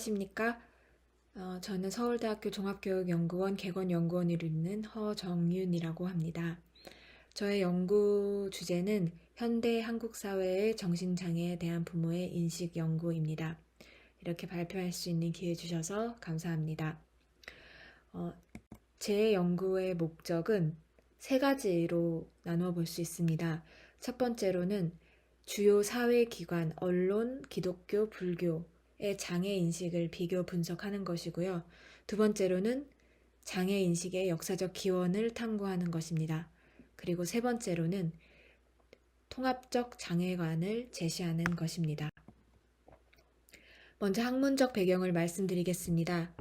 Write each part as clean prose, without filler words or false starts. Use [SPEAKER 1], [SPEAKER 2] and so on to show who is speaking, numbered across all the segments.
[SPEAKER 1] 안녕하십니까? 저는 서울대학교 종합교육연구원 객원연구원으로 있는 허정윤이라고 합니다. 저의 연구 주제는 현대 한국 사회의 정신장애에 대한 부모의 인식 연구입니다. 이렇게 발표할 수 있는 기회 주셔서 감사합니다. 제 연구의 목적은 세 가지로 나누어 볼 수 있습니다. 첫 번째로는 주요 사회기관, 언론, 기독교, 불교의 장애인식을 비교 분석하는 것이고요. 두 번째로는 장애인식의 역사적 기원을 탐구하는 것입니다. 그리고 세 번째로는 통합적 장애관을 제시하는 것입니다. 먼저 학문적 배경을 말씀드리겠습니다.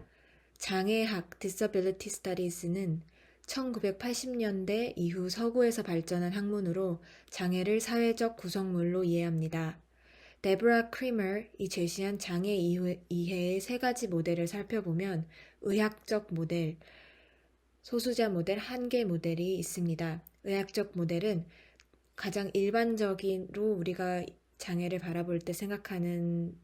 [SPEAKER 1] 장애학 (Disability Studies는 1980년대 이후 서구에서 발전한 학문으로 장애를 사회적 구성물로 이해합니다. 데브라 크리머이 제시한 장애 이해의 세 가지 모델을 살펴보면 의학적 모델, 소수자 모델, 한계 모델이 있습니다. 의학적 모델은 가장 일반적으로 우리가 장애를 바라볼 때 생각하는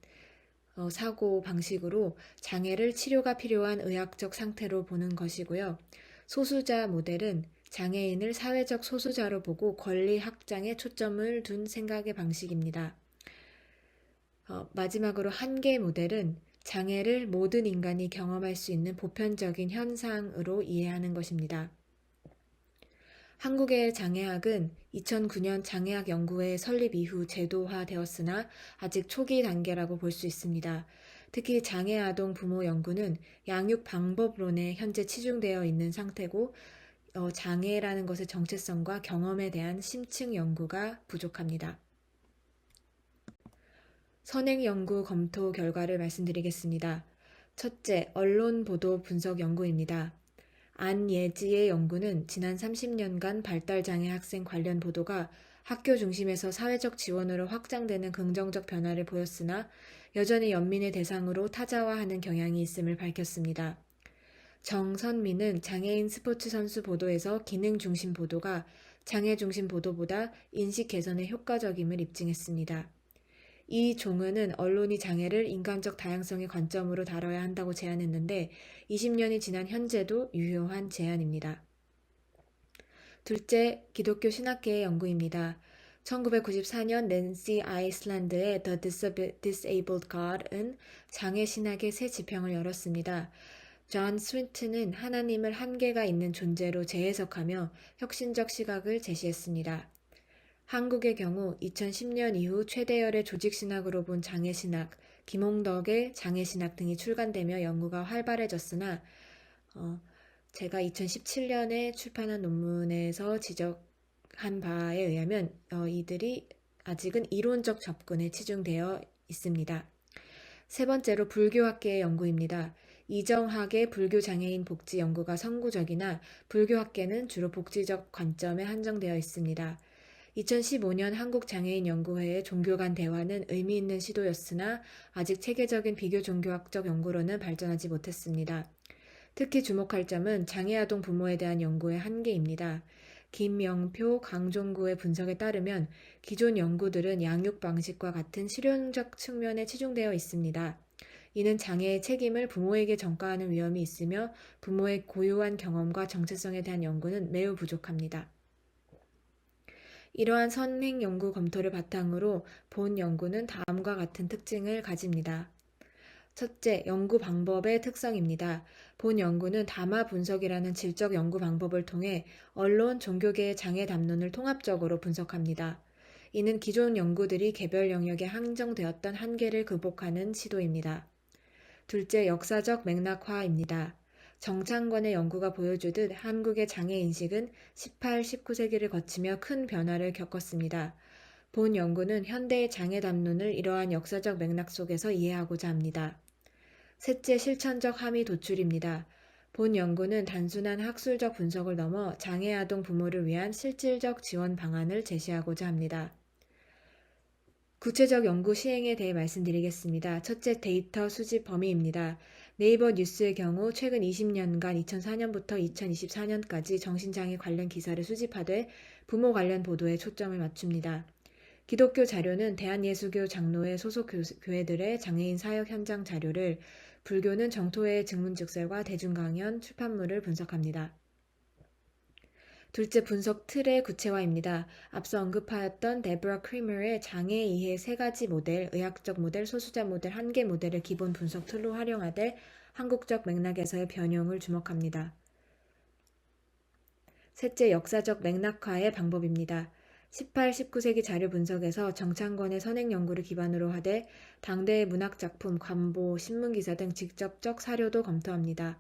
[SPEAKER 1] 사고 방식으로 장애를 치료가 필요한 의학적 상태로 보는 것이고요. 소수자 모델은 장애인을 사회적 소수자로 보고 권리 확장에 초점을 둔 생각의 방식입니다. 마지막으로 한계 모델은 장애를 모든 인간이 경험할 수 있는 보편적인 현상으로 이해하는 것입니다. 한국의 장애학은 2009년 장애학 연구회 설립 이후 제도화되었으나 아직 초기 단계라고 볼 수 있습니다. 특히 장애 아동 부모 연구는 양육 방법론에 현재 치중되어 있는 상태고 장애라는 것의 정체성과 경험에 대한 심층 연구가 부족합니다. 선행 연구 검토 결과를 말씀드리겠습니다. 첫째, 언론 보도 분석 연구입니다. 안예지의 연구는 지난 30년간 발달장애 학생 관련 보도가 학교 중심에서 사회적 지원으로 확장되는 긍정적 변화를 보였으나 여전히 연민의 대상으로 타자화하는 경향이 있음을 밝혔습니다. 정선미는 장애인 스포츠 선수 보도에서 기능 중심 보도가 장애 중심 보도보다 인식 개선에 효과적임을 입증했습니다. 이종은은 언론이 장애를 인간적 다양성의 관점으로 다뤄야 한다고 제안했는데 20년이 지난 현재도 유효한 제안입니다. 둘째, 기독교 신학계의 연구입니다. 1994년 낸시 아이슬란드의 The Disabled God은 장애 신학의 새 지평을 열었습니다. 존 스윈튼은 하나님을 한계가 있는 존재로 재해석하며 혁신적 시각을 제시했습니다. 한국의 경우 2010년 이후 최대열의 조직신학으로 본 장애신학, 김홍덕의 장애신학 등이 출간되며 연구가 활발해졌으나 제가 2017년에 출판한 논문에서 지적한 바에 의하면 이들이 아직은 이론적 접근에 치중되어 있습니다. 세 번째로 불교학계의 연구입니다. 이정학의 불교장애인 복지 연구가 선구적이나 불교학계는 주로 복지적 관점에 한정되어 있습니다. 2015년 한국장애인연구회의 종교 간 대화는 의미 있는 시도였으나 아직 체계적인 비교종교학적 연구로는 발전하지 못했습니다. 특히 주목할 점은 장애아동 부모에 대한 연구의 한계입니다. 김명표, 강종구의 분석에 따르면 기존 연구들은 양육 방식과 같은 실용적 측면에 치중되어 있습니다. 이는 장애의 책임을 부모에게 전가하는 위험이 있으며 부모의 고유한 경험과 정체성에 대한 연구는 매우 부족합니다. 이러한 선행 연구 검토를 바탕으로 본 연구는 다음과 같은 특징을 가집니다. 첫째, 연구 방법의 특성입니다. 본 연구는 담화 분석이라는 질적 연구 방법을 통해 언론, 종교계의 장애 담론을 통합적으로 분석합니다. 이는 기존 연구들이 개별 영역에 한정되었던 한계를 극복하는 시도입니다. 둘째, 역사적 맥락화입니다. 정창권의 연구가 보여주듯 한국의 장애인식은 18, 19세기를 거치며 큰 변화를 겪었습니다. 본 연구는 현대의 장애 담론을 이러한 역사적 맥락 속에서 이해하고자 합니다. 셋째, 실천적 함의 도출입니다. 본 연구는 단순한 학술적 분석을 넘어 장애 아동 부모를 위한 실질적 지원 방안을 제시하고자 합니다. 구체적 연구 시행에 대해 말씀드리겠습니다. 첫째, 데이터 수집 범위입니다. 네이버 뉴스의 경우 최근 20년간 2004년부터 2024년까지 정신장애 관련 기사를 수집하되 부모 관련 보도에 초점을 맞춥니다. 기독교 자료는 대한예수교 장로회 소속 교회들의 장애인 사역 현장 자료를, 불교는 정토의 증문즉설과 대중강연, 출판물을 분석합니다. 둘째, 분석 틀의 구체화입니다. 앞서 언급하였던 데브라 크리머의 장애 이해 세 가지 모델, 의학적 모델, 소수자 모델, 한계 모델을 기본 분석 틀로 활용하되 한국적 맥락에서의 변형을 주목합니다. 셋째, 역사적 맥락화의 방법입니다. 18, 19세기 자료 분석에서 정창권의 선행 연구를 기반으로 하되 당대의 문학작품, 관보, 신문기사 등 직접적 사료도 검토합니다.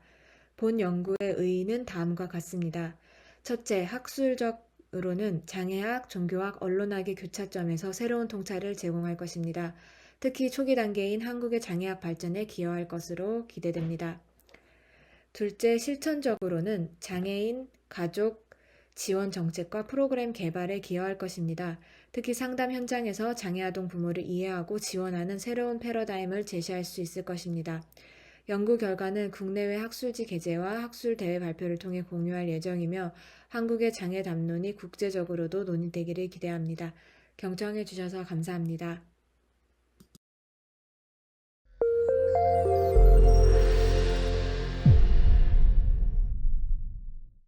[SPEAKER 1] 본 연구의 의의는 다음과 같습니다. 첫째, 학술적으로는 장애학, 종교학, 언론학의 교차점에서 새로운 통찰을 제공할 것입니다. 특히 초기 단계인 한국의 장애학 발전에 기여할 것으로 기대됩니다. 둘째, 실천적으로는 장애인, 가족, 지원 정책과 프로그램 개발에 기여할 것입니다. 특히 상담 현장에서 장애아동 부모를 이해하고 지원하는 새로운 패러다임을 제시할 수 있을 것입니다. 연구 결과는 국내외 학술지 게재와 학술 대회 발표를 통해 공유할 예정이며 한국의 장애 담론이 국제적으로도 논의되기를 기대합니다. 경청해 주셔서 감사합니다.